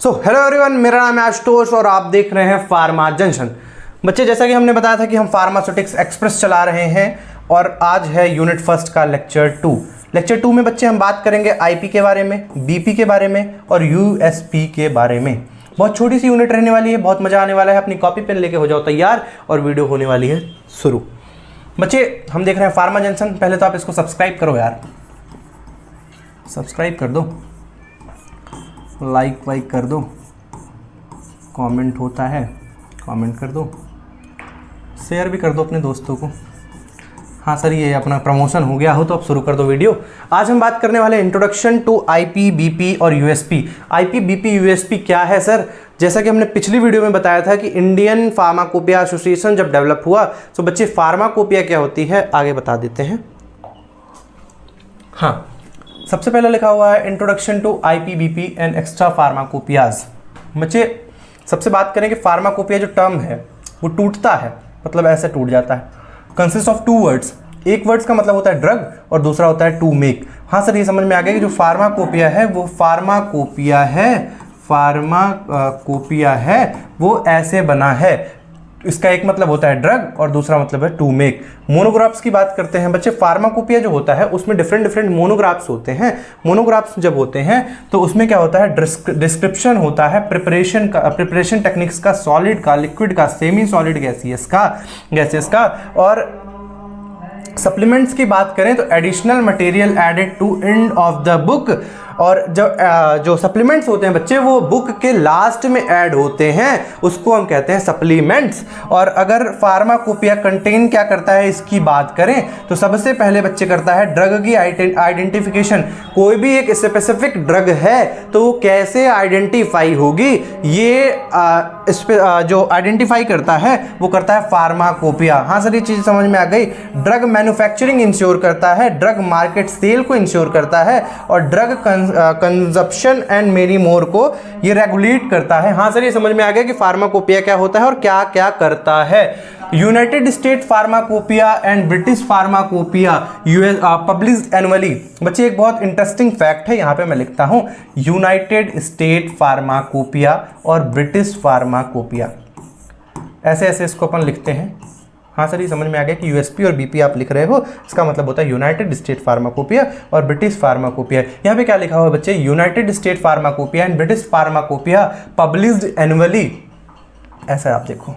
Hello everyone, मेरा नाम है आशुतोष और आप देख रहे हैं फार्मा जंक्शन। बच्चे, जैसा कि हमने बताया था कि हम फार्मास्यूटिक्स एक्सप्रेस चला रहे हैं और आज है यूनिट फर्स्ट का लेक्चर 2। लेक्चर 2 में बच्चे हम बात करेंगे आईपी के बारे में, बीपी के बारे में और यूएसपी के बारे में। बहुत छोटी सी यूनिट रहने वाली है, बहुत मजा आने वाला है। अपनी कॉपी पेन लेके हो जाओ तैयार और वीडियो होने वाली है शुरू। बच्चे, हम देख रहे हैं फार्मा जंक्शन। पहले तो आप इसको सब्सक्राइब करो यार, सब्सक्राइब कर दो, लाइक वाइक कर दो, कमेंट होता है कमेंट कर दो, शेयर भी कर दो अपने दोस्तों को। हाँ सर, ये अपना प्रमोशन हो गया हो तो अब शुरू कर दो वीडियो। आज हम बात करने वाले हैं इंट्रोडक्शन टू आईपी, बीपी और यूएसपी। आईपी, बीपी, यूएसपी क्या है सर? जैसा कि हमने पिछली वीडियो में बताया था कि इंडियन फार्माकोपिया एसोसिएशन जब डेवलप हुआ तो बच्चे फार्माकोपिया क्या होती है आगे बता देते हैं। हाँ, सबसे पहले लिखा हुआ है introduction to IP, BP and extra pharmacopoeias. बच्चे, सबसे बात करें कि फार्माकोपिया जो टर्म है वो टूटता है, मतलब ऐसे टूट जाता है। Consist of two words. एक वर्ड्स का मतलब होता है ड्रग और दूसरा होता है टू मेक। हाँ सर, ये समझ में आ गया कि जो फार्माकोपिया है वो फार्माकोपिया है वो ऐसे बना है। इसका एक मतलब होता है ड्रग और दूसरा मतलब है टू मेक। मोनोग्राफ्स की बात करते हैं बच्चे। फार्माकोपिया जो होता है उसमें डिफरेंट मोनोग्राफ्स होते हैं। मोनोग्राफ्स जब होते हैं तो उसमें क्या होता है, डिस्क्रिप्शन होता है प्रिपरेशन टेक्निक्स का, सॉलिड का, लिक्विड का, सेमी सॉलिड गैसियस का। और सप्लीमेंट्स की बात करें तो additional material added to end of the book. और जो सप्लीमेंट्स होते हैं बच्चे वो बुक के लास्ट में ऐड होते हैं, उसको हम कहते हैं सप्लीमेंट्स। और अगर फार्माकोपिया कंटेन क्या करता है इसकी बात करें तो सबसे पहले बच्चे करता है ड्रग की आइडेंटिफिकेशन। कोई भी एक स्पेसिफिक ड्रग है तो वो कैसे आइडेंटिफाई होगी, ये जो आइडेंटिफाई करता है वो करता है फार्माकोपिया। हाँ सर, ये चीज़ समझ में आ गई। ड्रग मैन्युफैक्चरिंग इंश्योर करता है, ड्रग मार्केट सेल को इंश्योर करता है और drug consumption and many more को ये रेगुलेट करता है। हाँ सर, ये समझ में आ गया कि फार्माकोपिया क्या होता है और क्या क्या करता है। United state pharmacopoeia and British pharmacopoeia published annually. बच्चे, एक बहुत इंटरेस्टिंग फैक्ट है, यहाँ पे मैं लिखता हूँ यूनाइटेड स्टेट फार्माकोपिया और ब्रिटिश फार्माकोपिया, ऐसे ऐसे इसको अपन लिखते हैं। हाँ सर, ये समझ में आ गया कि यूएसपी और बीपी आप लिख रहे हो, इसका मतलब होता है यूनाइटेड स्टेट फार्माकोपिया और ब्रिटिश फार्माकोपिया। यहाँ पे क्या लिखा हुआ है बच्चे, United state pharmacopoeia and British pharmacopoeia published annually. ऐसा आप देखो,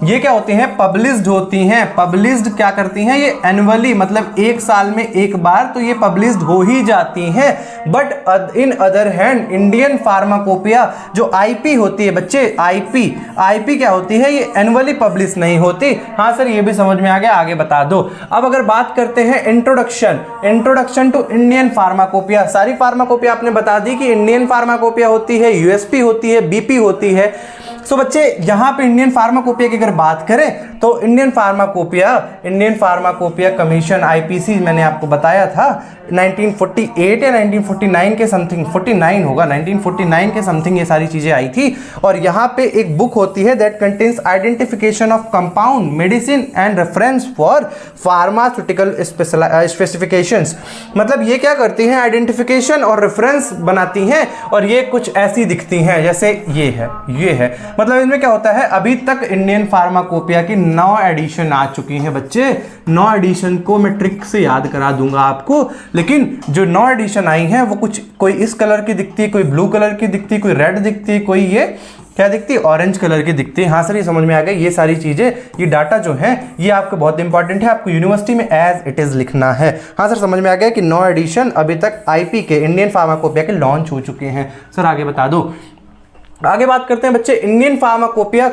ये क्या होती हैं, पब्लिश्ड होती हैं। पब्लिश्ड क्या करती हैं, ये एनुअली, मतलब एक साल में एक बार तो ये पब्लिश्ड हो ही जाती हैं। But in other hand Indian pharmacopoeia जो आईपी होती है बच्चे, आईपी क्या होती है, ये एनुअली पब्लिश नहीं होती। हाँ सर, ये भी समझ में आ गया, आगे बता दो। अब अगर बात करते हैं इंट्रोडक्शन टू इंडियन फार्माकोपिया। सारी फार्माकोपिया आपने बता दी कि इंडियन फार्माकोपिया होती है, यूएसपी होती है, बीपी होती है। सो बच्चे, यहाँ पे इंडियन फार्माकोपिया की अगर बात करें तो इंडियन फार्माकोपिया कमीशन आईपीसी मैंने आपको बताया था 1948 या 1949 के समथिंग, 49 होगा, 1949 के समथिंग ये सारी चीजें आई थी। और यहाँ पे एक बुक होती है that contains identification of compound, medicine and reference for pharmaceutical specifications. मतलब ये क्या करती हैं, आइडेंटिफिकेशन और रेफरेंस बनाती हैं और ये कुछ ऐसी दिखती हैं जैसे ये है। मतलब इसमें क्या होता है, अभी तक इंडियन फार्माकोपिया की 9 एडिशन आ चुकी हैं बच्चे। 9 एडिशन को मैं ट्रिक से याद करा दूंगा आपको, लेकिन जो 9 एडिशन आई हैं वो कुछ, कोई इस कलर की दिखती है, कोई ब्लू कलर की दिखती है, कोई रेड दिखती है, कोई ये क्या दिखती है, ऑरेंज कलर की दिखती है। हाँ सर, ये समझ में आ गया। ये सारी चीजें, ये डाटा जो है ये आपको बहुत इंपॉर्टेंट है, आपको यूनिवर्सिटी में एज इट इज लिखना है। हाँ सर, समझ में आ गया कि 9 एडिशन अभी तक आईपी के, इंडियन फार्माकोपिया के लॉन्च हो चुके हैं। सर आगे बता दो। आगे बात करते हैं बच्चे इंडियन फार्माकोपिया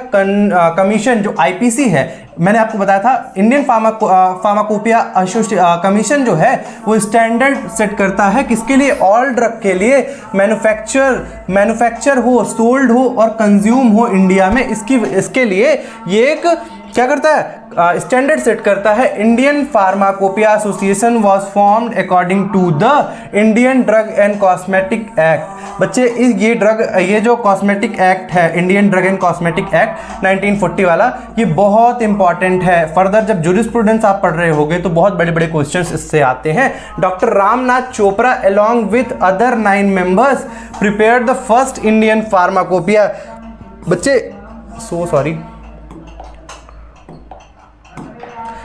कमीशन जो आईपीसी है। मैंने आपको बताया था इंडियन फार्माकोपिया कमीशन जो है वो स्टैंडर्ड सेट करता है किसके लिए, ऑल ड्रग के लिए, मैन्युफैक्चर हो, सोल्ड हो और कंज्यूम हो इंडिया में। इसके लिए ये एक क्या करता है, स्टैंडर्ड सेट करता है। Indian pharmacopoeia association was formed according to the Indian drug and cosmetic act. बच्चे ये जो कॉस्मेटिक एक्ट है, Indian drug and cosmetic act 1940 वाला, ये बहुत इंपॉर्टेंट है। फर्दर जब जूरिस्प्रूडेंस आप पढ़ रहे होगे तो बहुत बड़े बड़े क्वेश्चंस इससे आते हैं। Doctor Ramnath Chopra along with other 9 members prepared the first Indian pharmacopoeia। बच्चे सॉरी,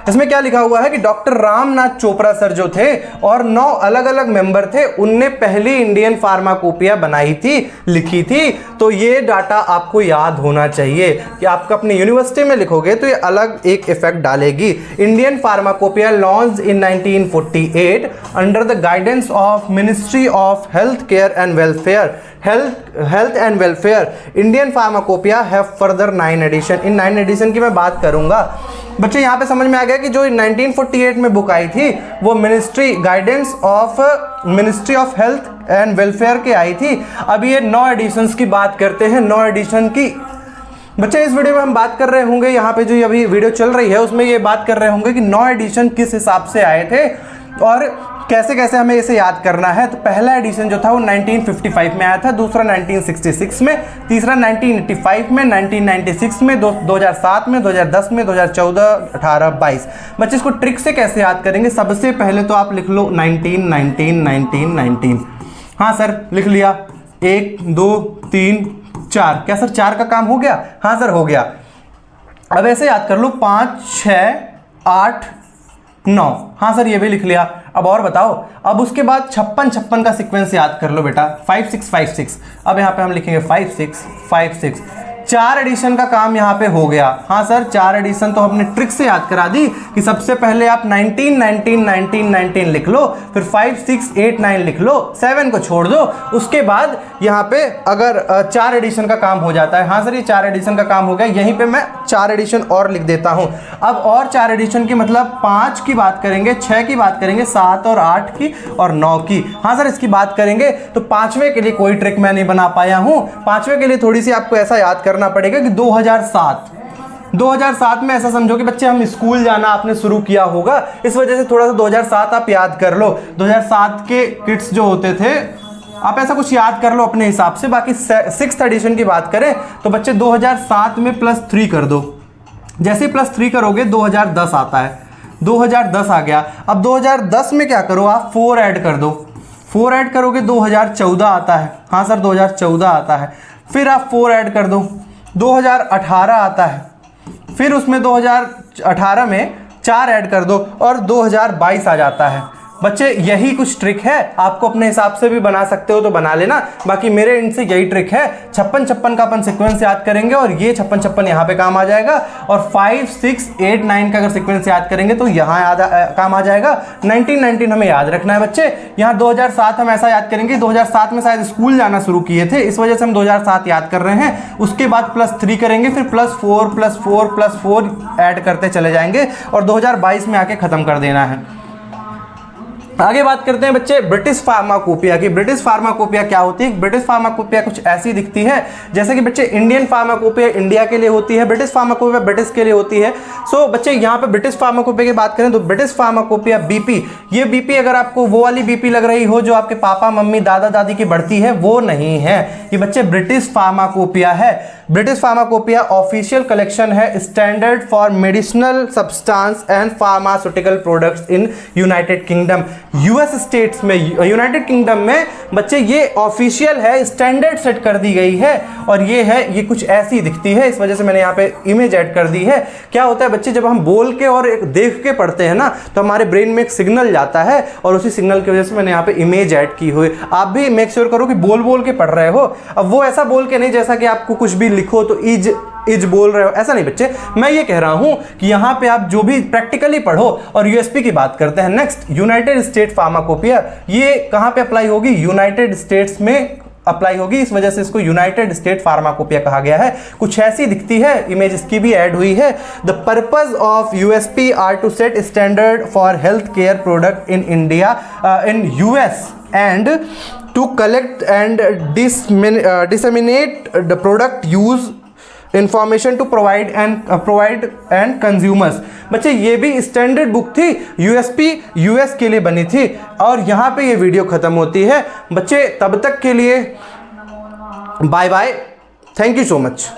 इसमें क्या लिखा हुआ है कि डॉक्टर रामनाथ चोपड़ा सर जो थे और 9 अलग अलग मेंबर थे, उनने पहली इंडियन फार्माकोपिया बनाई थी, लिखी थी। तो ये डाटा आपको याद होना चाहिए कि आपका अपनी यूनिवर्सिटी में लिखोगे तो ये अलग एक इफेक्ट डालेगी। Indian pharmacopoeia launched in 1948 under the guidance of ministry of health care and welfare. Health and welfare Indian pharmacopoeia है फर्दर 9 एडिशन। इन 9 एडिशन की मैं बात करूंगा। बच्चे यहाँ पे समझ में आ गया कि जो 1948 में बुक आई थी वो ministry of health and welfare की आई थी। अब ये 9 एडिशंस की बात करते हैं। 9 एडिशन की बच्चे इस वीडियो में हम बात कर रहे होंगे, यहाँ पे जो अभी वीडियो चल रही है उसमें ये बात कर रहे होंगे कि 9 एडिशन किस हिसाब से आए थे और कैसे कैसे हमें इसे याद करना है। तो पहला एडिशन जो था वो 1955 में आया था, दूसरा 1966 में, तीसरा 1985 में, 1996 में, 2007 में, 2010 में, 2014, 18, 22। बच्चे इसको ट्रिक से कैसे याद करेंगे? सबसे पहले तो आप लिख लो 19। हाँ सर लिख लिया, 1 2 3 4। क्या सर 4 का काम हो गया? हाँ सर हो गया। अब ऐसे याद कर लो 5 6 8 9। हाँ सर ये भी लिख लिया। अब और बताओ। अब उसके बाद 56 का सीक्वेंस याद कर लो बेटा, 5 6 5 6। अब यहाँ पे हम लिखेंगे 5 6 5 6। 4 एडिशन का काम यहाँ पे हो गया। हाँ सर 4 एडिशन तो हमने ट्रिक से याद करा दी कि सबसे पहले आप 19 लिख लो, फिर 5 6 8 9 लिख लो, 7 को छोड़ दो। उसके बाद यहाँ पे अगर 4 एडिशन का काम हो जाता है। हाँ सर ये 4 एडिशन का काम हो गया। यहीं पे मैं 4 एडिशन और लिख देता हूँ। अब और 4 एडिशन की मतलब 5 की बात करेंगे, 6 की बात करेंगे, 7 और 8 की और 9 की। हाँ सर इसकी बात करेंगे। तो 5वें के लिए कोई ट्रिक मैं नहीं बना पाया हूँ। 5वें के लिए थोड़ी सी आपको ऐसा याद करना पड़ेगा कि 2007 में ऐसा समझो कि बच्चे हम स्कूल जाना आपने शुरू किया होगा, इस वजह से थोड़ा सा 2007 आप याद कर लो। 2007 के किड्स जो होते थे आप ऐसा कुछ याद कर लो अपने हिसाब से। बाकी 6th एडिशन की बात करें तो बच्चे 2007 में +3 कर दो। जैसे +3 करोगे 2010 आता है, 2010 आ गया। अब 2010 में क्या करो आप 4 ऐड कर दो। 4 ऐड करोगे 2014 आता है। हाँ सर 2014 आता है। फिर आप 4 ऐड कर दो, 2018 आता है। फिर उसमें 2018 में 4 ऐड कर दो और 2022 आ जाता है। बच्चे यही कुछ ट्रिक है, आपको अपने हिसाब से भी बना सकते हो तो बना लेना। बाकी मेरे इनसे यही ट्रिक है। 56 का अपन सीक्वेंस याद करेंगे और ये 56 यहाँ पे काम आ जाएगा। और 5 6 8 9 का अगर सीक्वेंस याद करेंगे तो यहाँ काम आ जाएगा। 19 हमें याद रखना है बच्चे। यहाँ 2007 हम ऐसा याद करेंगे, 2007 में शायद स्कूल जाना शुरू किए थे, इस वजह से हम 2007 याद कर रहे हैं। उसके बाद +3 करेंगे, फिर +4 ऐड करते चले जाएंगे और 2022 में आके खत्म कर देना है। आगे बात करते हैं बच्चे ब्रिटिश फार्माकोपिया की। ब्रिटिश फार्माकोपिया क्या होती है? ब्रिटिश फार्माकोपिया कुछ ऐसी दिखती है जैसे कि बच्चे इंडियन फार्माकोपिया इंडिया के लिए होती है, ब्रिटिश फार्माकोपिया ब्रिटिश के लिए होती है। सो बच्चे यहाँ पे ब्रिटिश फार्माकोपिया की बात करें तो ब्रिटिश फार्माकोपिया बीपी, ये बीपी अगर आपको वो वाली बीपी लग रही हो जो आपके पापा मम्मी दादा दादी की बढ़ती है, वो नहीं है। ये बच्चे ब्रिटिश फार्माकोपिया है। ब्रिटिश फार्माकोपिया ऑफिशियल कलेक्शन है standard for medicinal substance and pharmaceutical products in United kingdom. US states में, यूनाइटेड किंगडम में बच्चे ये ऑफिशियल है, स्टैंडर्ड सेट कर दी गई है। और ये कुछ ऐसी दिखती है, इस वजह से मैंने यहाँ पे इमेज ऐड कर दी है। क्या होता है बच्चे, जब हम बोल के और एक देख के पढ़ते हैं ना तो हमारे ब्रेन में एक सिग्नल जाता है और उसी सिग्नल की वजह से मैंने यहाँ पे इमेज ऐड की हुई। आप भी मेक श्योर करो कि बोल के पढ़ रहे हो। अब वो ऐसा बोल के नहीं जैसा कि आपको कुछ भी लिखो तो इज बोल रहे हो, ऐसा नहीं बच्चे। मैं ये कह रहा हूं कि यहां पे आप जो भी प्रैक्टिकली पढ़ो। और यूएसपी की बात करते हैं नेक्स्ट, यूनाइटेड स्टेट फार्माकोपिया। ये कहां पे अप्लाई होगी? यूनाइटेड स्टेट्स में अप्लाई होगी, इस वजह से इसको यूनाइटेड स्टेट फार्माकोपिया कहा गया है। कुछ ऐसी दिखती है, इमेज इसकी भी ऐड हुई है। The purpose of USP are to set standard for health care product in India in US and to collect and disseminate the product use information to provide and consumers. बच्चे ये भी standard book थी, US के लिए बनी थी। और यहाँ पे ये वीडियो खत्म होती है बच्चे। तब तक के लिए bye bye, thank you so much.